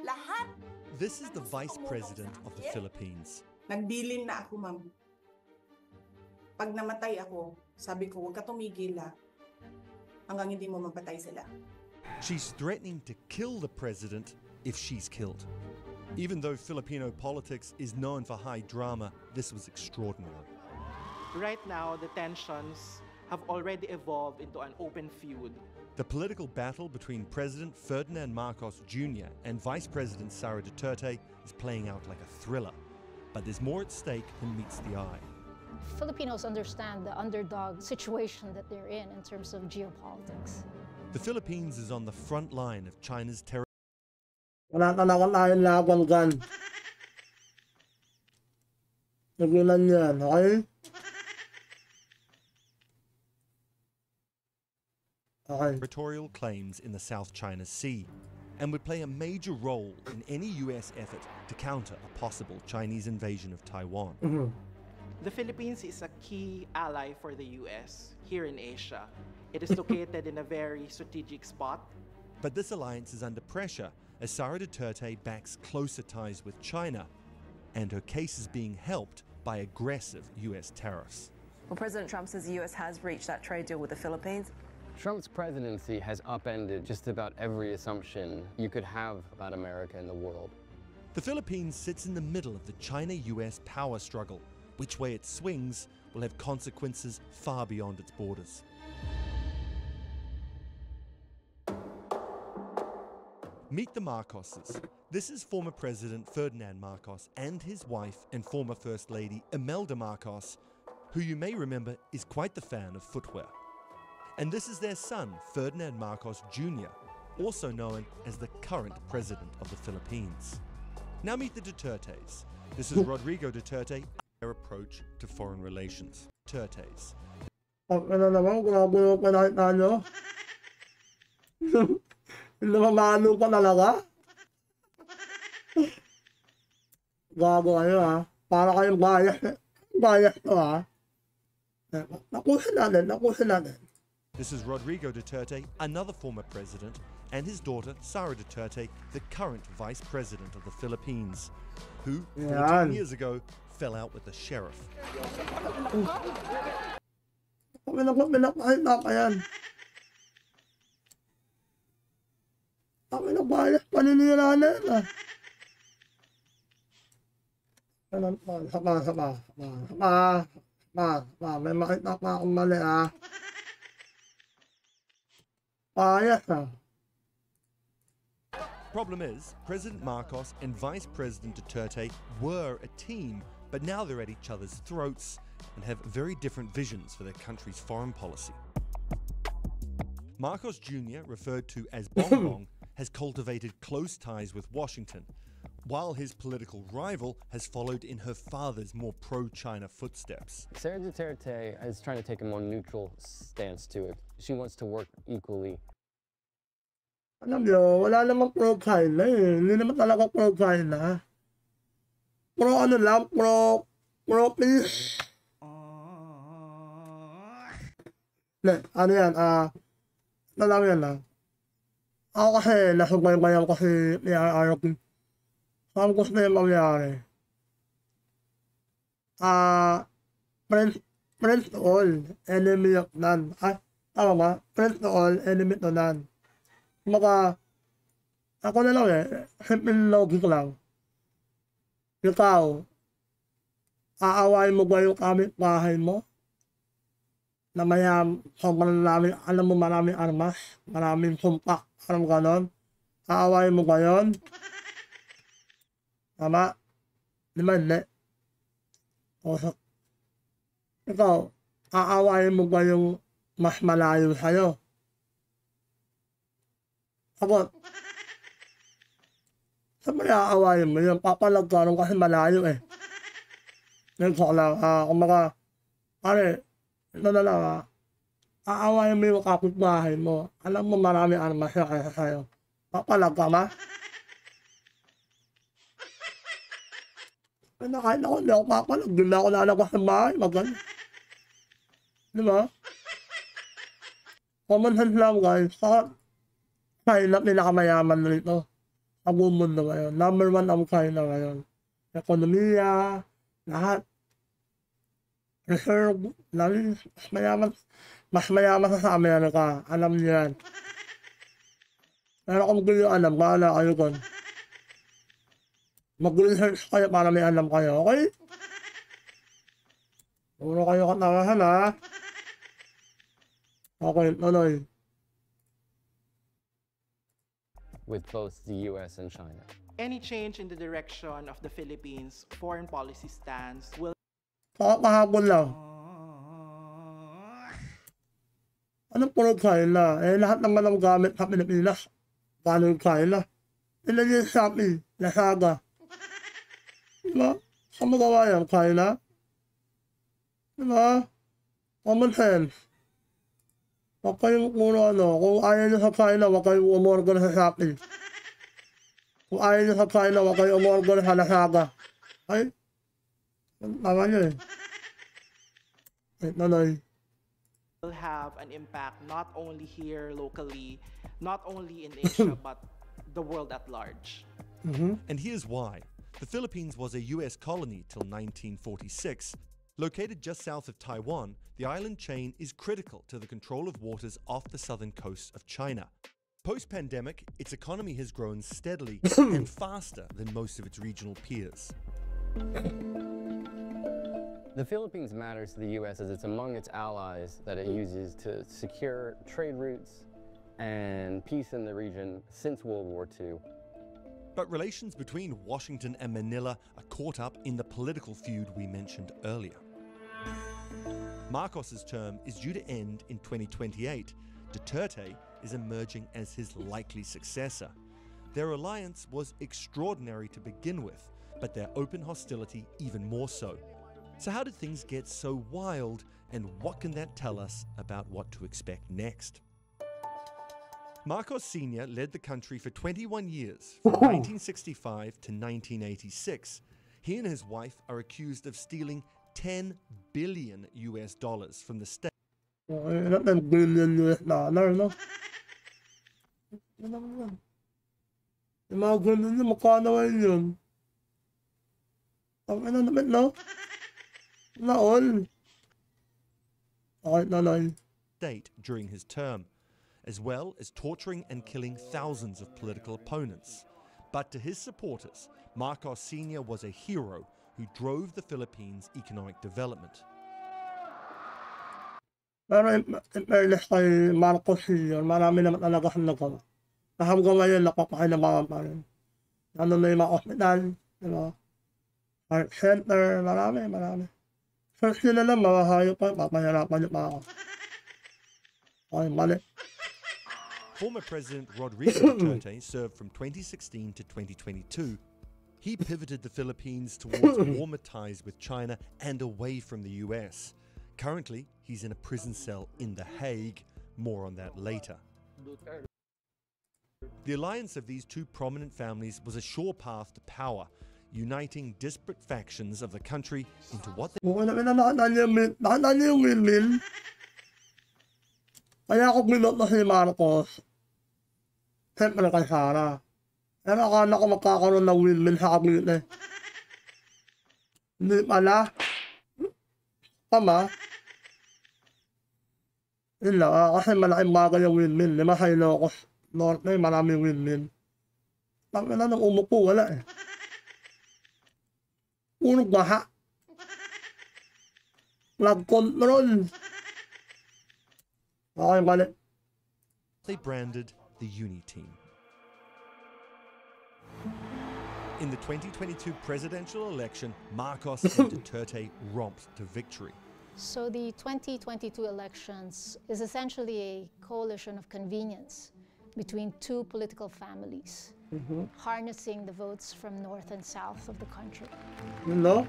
Lahat. This is the Vice President of the Philippines. Nagbilin na ako, ma'am. Pag namatay ako, sabi ko, huwag ka tumigil hanggang hindi mo mapatay sila. She's threatening to kill the president if she's killed. Even though Filipino politics is known for high drama, this was extraordinary. Right now, the tensions have already evolved into an open feud. The political battle between President Ferdinand Marcos Jr. and Vice President Sara Duterte is playing out like a thriller. But there's more at stake than meets the eye. Filipinos understand the underdog situation that they're in terms of geopolitics. The Philippines is on the front line of China's terror. Wala talaga tayong laban dyan. Nagulan yan, okay? Territorial claims in the South China Sea and would play a major role in any US effort to counter a possible Chinese invasion of Taiwan. The Philippines is a key ally for the US here in Asia. It is located in a very strategic spot. But this alliance is under pressure as Sara Duterte backs closer ties with China, and her case is being helped by aggressive US tariffs. Well, President Trump says the US has reached that trade deal with the Philippines. Trump's presidency has upended just about every assumption you could have about America and the world. The Philippines sits in the middle of the China-US power struggle. Which way it swings will have consequences far beyond its borders. Meet the Marcoses. This is former President Ferdinand Marcos and his wife and former First Lady Imelda Marcos, who you may remember is quite the fan of footwear. And this is their son, Ferdinand Marcos Jr., also known as the current president of the Philippines. Now meet the Dutertes. This is Rodrigo Duterte, their approach to foreign relations. Dutertes. Ano naman, grabe yung pinakita nyo. Namamano pa talaga. Gago kayo ha. Para kayong bias. Bias to ha. Nakuha natin. This is Rodrigo Duterte, another former president, and his daughter, Sara Duterte, the current vice president of the Philippines, who, 14 years ago, fell out with the sheriff. May makita pa akong mali ha. Problem is, President Marcos and Vice President Duterte were a team, but now they're at each other's throats and have very different visions for their country's foreign policy. Marcos Jr., referred to as Bongbong, has cultivated close ties with Washington, while his political rival has followed in her father's more pro-China footsteps. Sara Duterte is trying to take a more neutral stance to it. She wants to work equally. Alam nyo, wala namang pro-China eh. Hindi naman talaga pro-China. Pro-ano lang, pro-peace. Ano yan, ano lang yan lang. Ako kasi, nasubaybayan ko si PRR. Saan gusto na yung mangyari? Friends to all, enemy of none. Tama ba? Friends to all, enemy to none. Kumbaga, ako na lang eh, simple logic lang. Ikaw, aawain mo ba yung kapitbahay mo? Na sobrang namin, alam mo maraming armas, maraming sumpak, parang ganon. Aawain mo ba yun? Tama? Di ba hindi? Ikaw, aawain mo ba yung mas malayo sa'yo? Sagot. Saan mo aawain mo yun? Papalagkaroon kasi malayo eh. Ngayon ko lang, kumbaga, ito na lang aawain mo yung kapitbahay mo. Alam mo marami armas siya kaysa sa'yo. Papalag ka ma? Kahit ako, hindi ako papalag. Hindi na ako lalabas ng bahay. Magano. Di ba? Common sense lang guys. Saka, China pinakamayaman rito. Sa ang buong mundo ngayon. Number 1 ang China ngayon. Ekonomiya, lahat. Reserve, lalo, mas mayaman sa Amerika. Alam niyo yan. Pero kung hindi alam, bahala kayo kon. Mag-research kayo para may alam kayo, okay? Puro kayo katawahan, ha? Okay, tuloy. with both the US and China. Any change in the direction of the Philippines' foreign policy stance will Kahapon lang. Anong puro China? Eh, lahat naman ng gamit sa Pilipinas. Galing China. Ilan yung Shopee, Lazada. Diba? Saan magawa yan? China? Diba? Common sense. Huwag kayong puro ano. Kung ayaw nyo sa China, huwag kayong umorgan sa Shopee. Kung ayaw nyo sa China, huwag kayong umorgan sa Lazada. Ay? Tama nyo eh. Ay, nanay. will have an impact not only here locally, not only in Asia, but the world at large. And here's why. The Philippines was a US colony till 1946. Located just south of Taiwan, the island chain is critical to the control of waters off the southern coast of China. Post-pandemic, its economy has grown steadily and faster than most of its regional peers. The Philippines matters to the U.S. as it's among its allies that it uses to secure trade routes and peace in the region since World War II. But relations between Washington and Manila are caught up in the political feud we mentioned earlier. Marcos's term is due to end in 2028. Duterte is emerging as his likely successor. Their alliance was extraordinary to begin with, but their open hostility even more so. So how did things get so wild, and what can that tell us about what to expect next? Marcos Sr. led the country for 21 years, from 1965 to 1986. He and his wife are accused of stealing $10 billion from the state. Not $10 billion, no? Yung mga ganun yun, makano yun? Ang ano naman, no? Naon. Okay, nanay. State during his term, as well as torturing and killing thousands of political opponents. But to his supporters, Marcos Sr. was a hero who drove the Philippines' economic development. Pero in fairness kay Marcos Sr., marami naman talaga ang nagawa. Na hanggang ngayon, napapakinabangan pa rin. Ano na yung mga hospital, diba? Heart center, marami. Search nyo na lang, mahahayo pa, papahirapan nyo pa ako. Okay, mali. Former President Rodrigo Duterte served from 2016 to 2022. He pivoted the Philippines towards warmer ties with China and away from the US. Currently, he's in a prison cell in The Hague. More on that later. The alliance of these two prominent families was a sure path to power, uniting disparate factions of the country into what they... Nakita niyo yung win-win? Kaya ako binoto si Marcos. Siyempre kay Sara. Pero akala ko magkakaroon ng win-win sa Cavite. Hindi pala. Tama. Yun lang, kasi malaking bagay yung win-win. Di ba sa Ilocos Norte, maraming win-win. Tapos na nang umupo, wala eh. Puro baha. Flood control. Okay, mali. They branded the Uni Team. In the 2022 presidential election, Marcos and Duterte romped to victory. So the 2022 elections is essentially a coalition of convenience between two political families, harnessing the votes from north and south of the country. You know?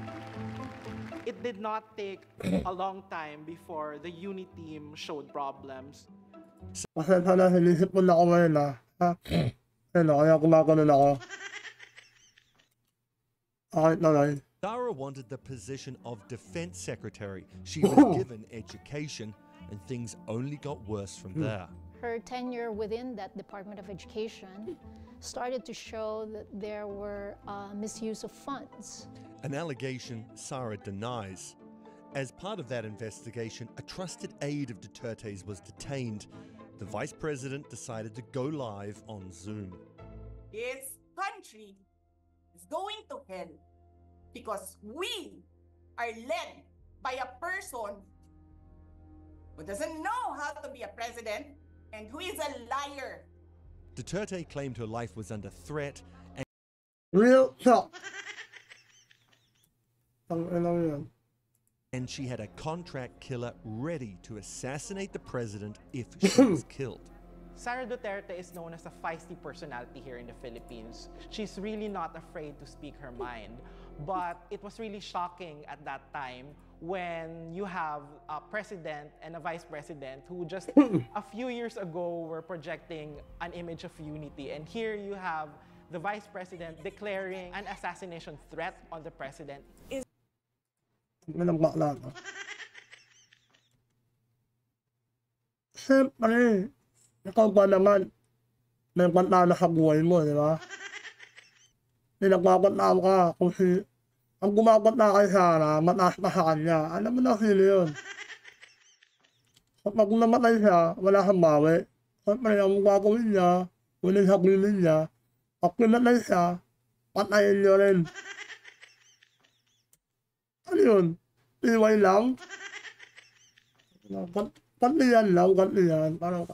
It did not take a long time before the Uni Team showed problems. Kasi sana sinisip mo na ako ngayon ha. Ano, kaya kumakanon ako. Okay, nanay. Sara wanted the position of Defense Secretary. She was given education, and things only got worse from there. her tenure within that Department of Education started to show that there were misuse of funds. An allegation Sara denies. As part of that investigation, a trusted aide of Duterte's was detained. The vice president decided to go live on Zoom. This country is going to hell because we are led by a person who doesn't know how to be a president and who is a liar. Duterte claimed her life was under threat and Real talk. Ano yun? and she had a contract killer ready to assassinate the president if she was killed. Sara Duterte is known as a feisty personality here in the Philippines. She's really not afraid to speak her mind. But it was really shocking at that time when you have a president and a vice president who just a few years ago were projecting an image of unity. And here you have the vice president declaring an assassination threat on the president. May nang bakla ka. Siyempre, ikaw ba naman, may pantana sa buhay mo, di ba? Pinagpapantaan ka kung si... Ang gumapanta kay Sara, mataas pa sa kanya. Alam mo na sino yun. Kapag namatay siya, wala kang bawi. Siyempre, ang gagawin niya, kunin sa bilin niya. Pag pinatay siya, patayin niyo rin. Ano yun? Iway lang? Kantiyan lang, kantiyan. Parang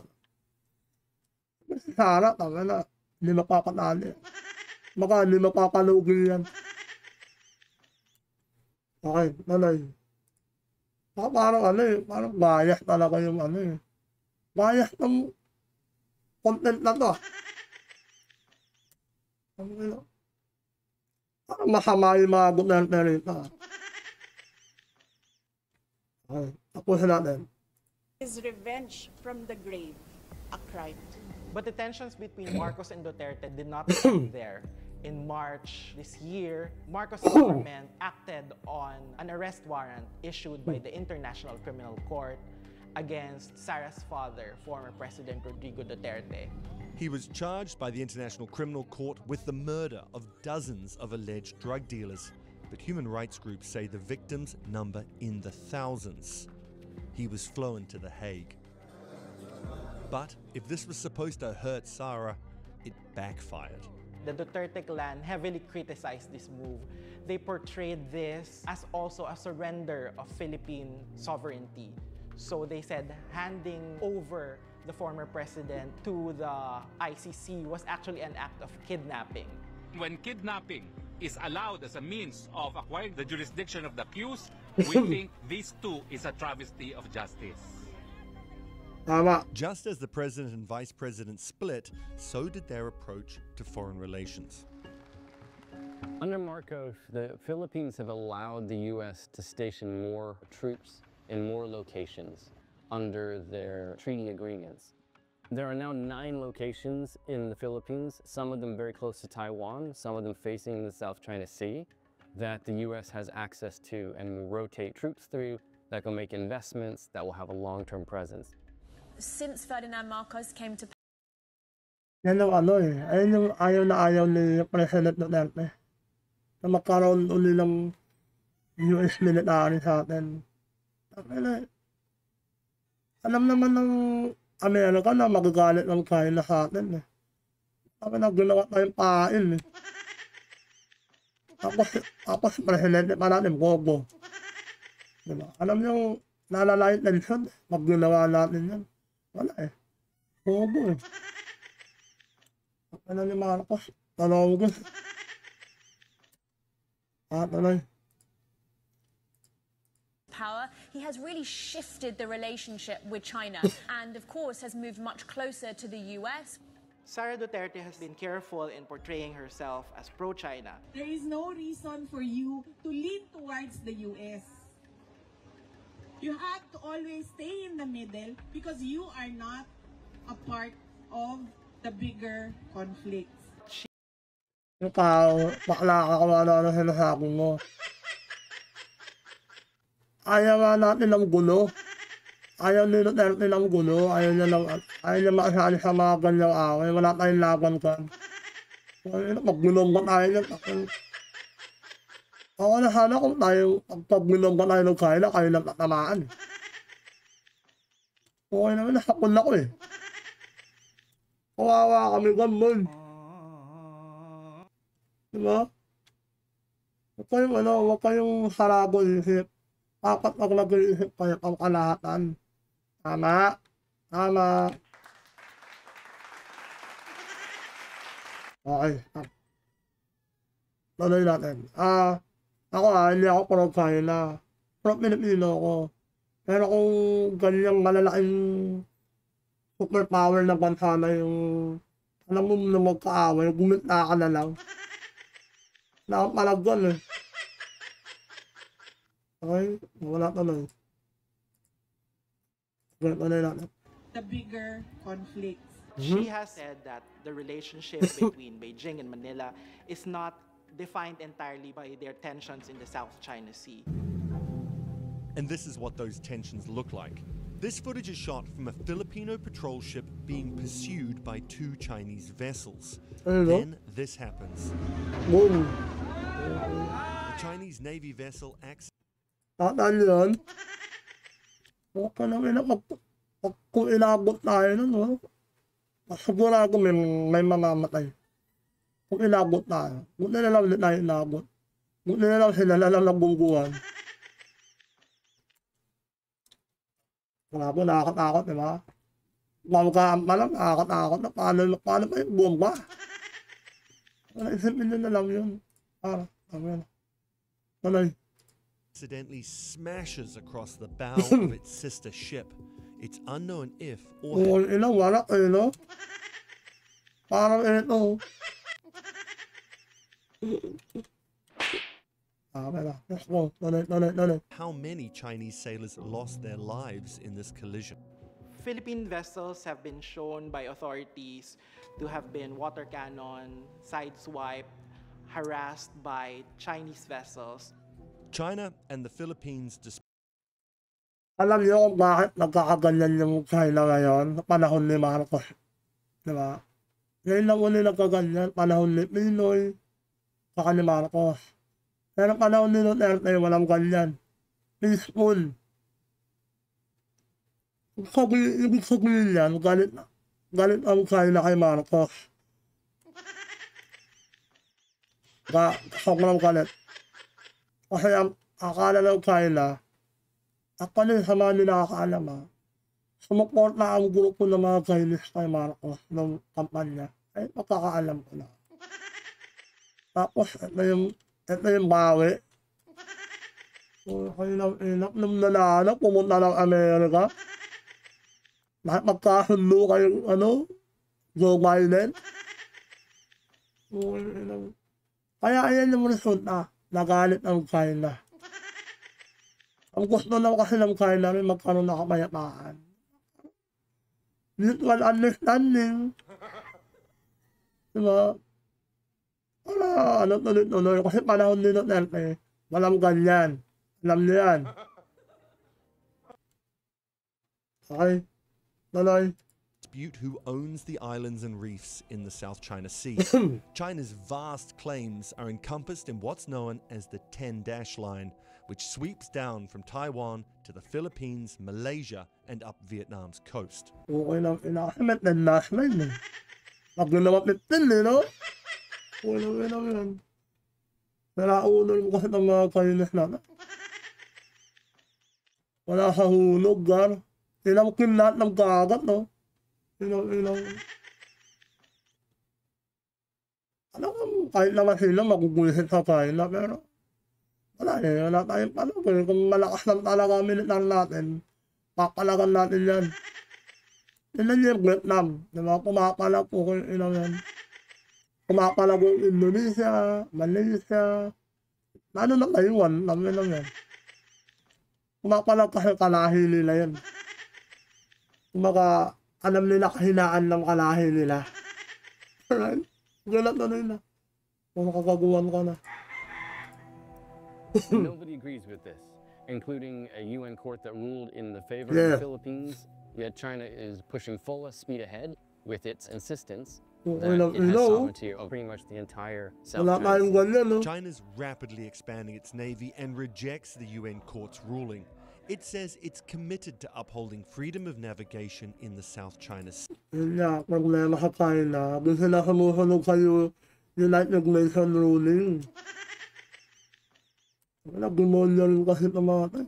si Sara, tanga na. Hindi mapapatali. Baka hindi mapapalugi yan. Okay, nanay. Parang ano eh, parang bias talaga yung ano eh. Bias ng content na to. Parang masama yung mga Duterte rito. Okay, tapusin natin. Is revenge from the grave a crime? But the tensions between Marcos and Duterte did not stop there. In March this year, Marcos' government acted on an arrest warrant issued by the International Criminal Court against Sara's father, former President Rodrigo Duterte. He was charged by the International Criminal Court with the murder of dozens of alleged drug dealers, but human rights groups say the victims number in the thousands. He was flown to The Hague. But if this was supposed to hurt Sara, it backfired. The Duterte clan heavily criticized this move. They portrayed this as also a surrender of Philippine sovereignty. So they said handing over the former president to the ICC was actually an act of kidnapping. When kidnapping is allowed as a means of acquiring the jurisdiction of the accused, we think this too is a travesty of justice. Just as the president and vice president split, so did their approach to foreign relations. Under Marcos, the Philippines have allowed the U.S. to station more troops in more locations under their treaty agreements. There are now 9 locations in the Philippines, some of them very close to Taiwan, some of them facing the South China Sea, that the U.S. has access to and will rotate troops through, that will make investments, that will have a long-term presence. Since Ferdinand Marcos came to Yan ang ano eh. Ayun yung ayaw ni President Duterte. Na magkaroon uli ng US military sa atin. Alam naman ng Amerika na magagalit ng China sa atin eh. Sabi na ginawa tayong pain eh. Tapos Presidente pa natin, bobo. Diba? Alam yung nalala yung tension, pag ginawa natin yan. Wala eh. Bobo eh. Ano ni Marcos? Talawag. Talay. power, he has really shifted the relationship with China and, of course, has moved much closer to the US. Sara Duterte has been careful in portraying herself as pro-China. There is no reason for you to lean towards the US. You have to always stay in the middle because you are not a part of the bigger conflicts. Ikaw, bakla ka kung ano-ano sinasabi mo. Ayaw nga natin ng gulo. ayaw ni Duterte ng gulo, ayaw niya makasali sa mga ganyang away, wala tayong laban kan. Maggulong ba tayo niyan? Ako na sana kung tayo, pagpagulong ba tayo ng China, kayo nang tatamaan. Okay naman, nasakon ako eh. Kawawa kami gamon. Diba? Huwag kayong sarado isip. Dapat pag nag-iisip kayo ang kalahatan. Tama. Tama. Okay. Tuloy natin. Ako hindi ako pro-China. Pro-Pilipino ako. Pero kung ganyang malalaking superpower na bansa na yung alam mo na magkaaway, gumita ka na lang. Nakapalagwan eh. Okay, wala tuloy. The bigger conflicts. She has said that the relationship between Beijing and Manila is not defined entirely by their tensions in the South China Sea. And this is what those tensions look like. This footage is shot from a Filipino patrol ship being pursued by 2 Chinese vessels. Then this happens. Boom. The Chinese Navy vessel acts. Tataan yun. Huwag ka namin kung inabot tayo nun, no? Sigurado may mamamatay. Kung inabot tayo. Kung nilalang ulit tayo inabot. Kung nilalang sila lang nabungguan. Wala po, nakakatakot, di ba? Pagkaan pa lang, nakakatakot na paano pa yung bomba? Wala, isipin nyo na lang yun. Accidentally smashes across the bow of its sister ship. It's unknown if or wala no? Parang ito. How many Chinese sailors lost their lives in this collision? Philippine vessels have been shown by authorities to have been water cannon, sideswiped, harassed by Chinese vessels. China and the Philippines alam niyo kung bakit nagkakaganyan yung China ngayon sa panahon ni Marcos. Diba? Ngayon lang ulit nagkaganyan, panahon ni Pinoy, saka ni Marcos. Pero panahon ni Duterte, walang ganyan. Peaceful. Ibig sabihin yan, galit ang China kay Marcos. Sobrang galit. Kasi ang akala ng China, ako na sa mga nakakaalam sumuport na ang grupo ng mga Chinese kay Marcos ng kampanya. Ay, magkakaalam ko na. Tapos, ito yung bawi. Kayo nang nanalo, pumunta ng Amerika. Lahat magkasundo kayo, Joe Biden. Kaya ayan yung resulta. Nagalit ang China. Ang gusto lang kasi ng China rin magkaroon na kapayapaan. Mutual understanding. Diba? Tuloy. Kasi panahon ni Duterte, walang ganyan. Alam niyo yan. Okay. Tuloy. Dispute who owns the islands and reefs in the South China Sea. China's vast claims are encompassed in what's known as the 10-dash line, which sweeps down from Taiwan to the Philippines, Malaysia, and up Vietnam's coast. Okay lang, inakamit na dash line eh. Pag naman 15 no? Okay lang yan. Nalaunan mo kasi ng mga Chinese natin. Wala sa hulog, gar. Tinamkin lahat ng kagat, no? Ilaw. Alam ko, kahit naman sila magugulisin sa China, pero wala tayong palag eh. Kung malakas lang talaga ang militar natin, papalagan natin yan. Ilan yung Vietnam, diba? Pumapalag po kung ilang yan. Pumapalag yung Indonesia, Malaysia, ano na Taiwan, namin lang yan. Pumapalag kasi kalahi nila yan. Kumbaga, alam nila kahinaan ng kalahi nila. Alright? Galat na nila. Kung makagaguan ka na. Nobody agrees with this. including a UN court that ruled in the favor of the Philippines. Yet China is pushing full speed ahead with its insistence that it has sovereignty over pretty much the entire South China Sea. China's rapidly expanding its navy and rejects the UN court's ruling. It says it's committed to upholding freedom of navigation in the South China Sea. Problema sa China, gusto na sumusunod sa United Nations ruling. Nag-demonyo rin kasi ito mga ito.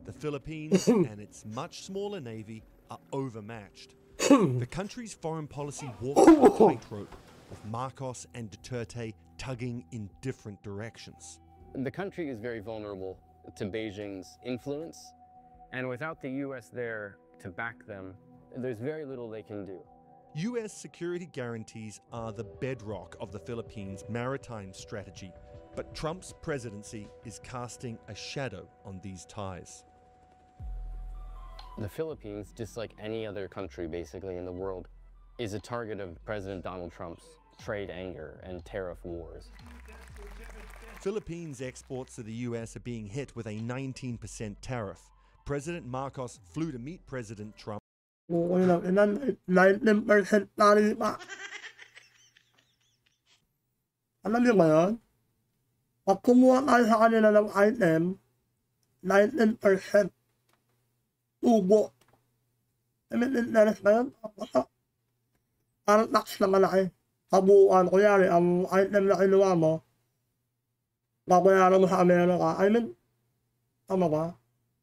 The Philippines and its much smaller navy are overmatched. The country's foreign policy walks a tightrope, with Marcos and Duterte tugging in different directions. The country is very vulnerable to Beijing's influence, and without the US there to back them, there's very little they can do. US security guarantees are the bedrock of the Philippines' maritime strategy, but Trump's presidency is casting a shadow on these ties. The Philippines, just like any other country basically in the world, is a target of President Donald Trump's trade anger and tariff wars. Philippines' exports to the US are being hit with a 19% tariff. President Marcos flew to meet President Trump. 19% tarifa. Alam niyo ba yun? Pag kumuha tayo sa kanila ng item, 19% tubo. I mean, interest na yun. Parang tax na malaki. Kabuuan, kunyari, ang item na kinuha mo, babayaran mo sa Amerika. I mean, tama ba?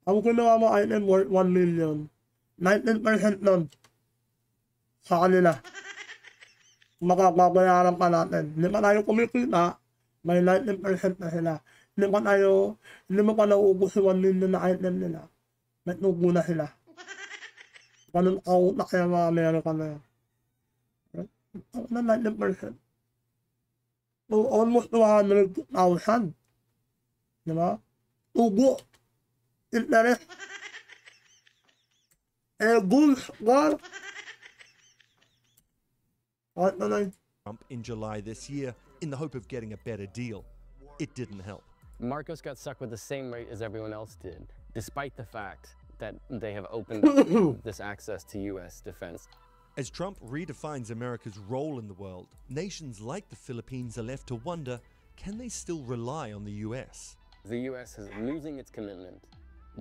Ang kinuha mo item worth 1 million. 19% nun sa kanila. Makababayaran pa natin. Hindi pa tayo kumikita, may 19% na sila. Hindi mo pa nauubos yung 1 million na item nila. May tubo na sila. Ganun kautak kaya mga Amerika na yun. Right? Na 19%. So, almost 200,000. Diba? Tubo. Interest. Trump in July this year in the hope of getting a better deal. It didn't help. Marcos got stuck with the same rate as everyone else did, despite the fact that they have opened up this access to US defense. As Trump redefines America's role in the world, nations like the Philippines are left to wonder, can they still rely on the US? The US is losing its commitment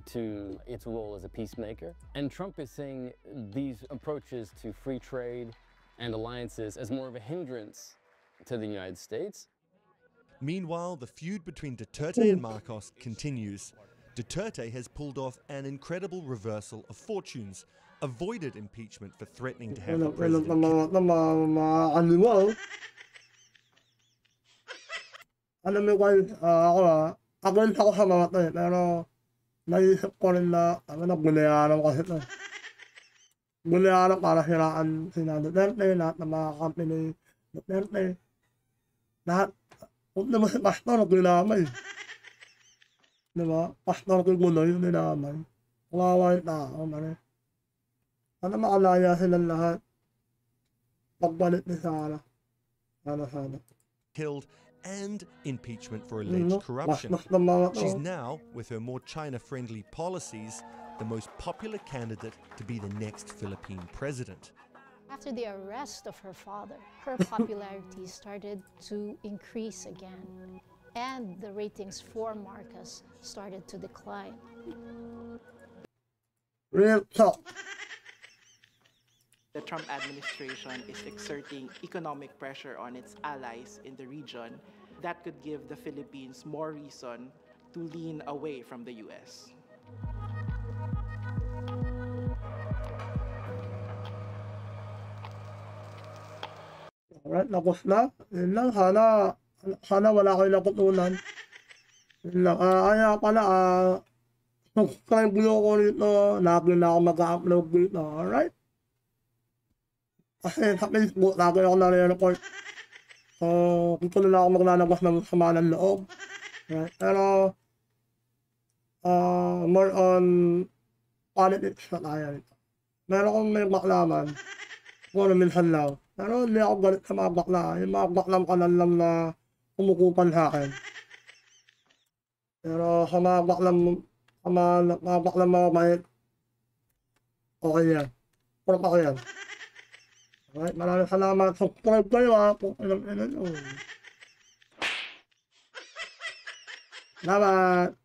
to its role as a peacemaker, and Trump is saying these approaches to free trade and alliances as more of a hindrance to the United States. Meanwhile, the feud between Duterte and Marcos continues. Duterte has pulled off an incredible reversal of fortunes, avoided impeachment for threatening to have the president killed. Alam mo kayo, against ako sa mga ito eh, pero naisip ko rin na, binayaran kasi ito. Binayaran para siraan sina Duterte, lahat ng mga company Duterte. Lahat, kung naman si Pastor, kinamay. Diba? Pastor Kigunoy, kinamay. Kawawa yung tao, mali. Sana makalaya silang lahat. Pagbalik ni Sara. Sana. Killed and impeachment for alleged corruption. She's now, with her more China-friendly policies, the most popular candidate to be the next Philippine president. After the arrest of her father, her popularity started to increase again, and the ratings for Marcos started to decline. Real talk. The Trump administration is exerting economic pressure on its allies in the region that could give the Philippines more reason to lean away from the US. Alright, tapos na. Yun lang, sana wala kayo nakutunan. Yun lang, kaya pala, subscribe nyo ko rito, lagi na ako mag-upload dito, alright? Kasi sa Facebook, lagi ako nare-report. So, dito na ako maglalabas ng sama ng loob. Right? Pero, more on politics na tayo rito. Meron akong may baklaman. Siguro minsan lang. Pero hindi ako galit sa mga bakla. Yung mga baklang kanan lang na kumukupan sa akin. Pero sa mga baklang mga bait, okay yan. Prop ako yan. Alright, maraming salamat. Subscribe kayo ha. Kung ilang nyo. Salamat.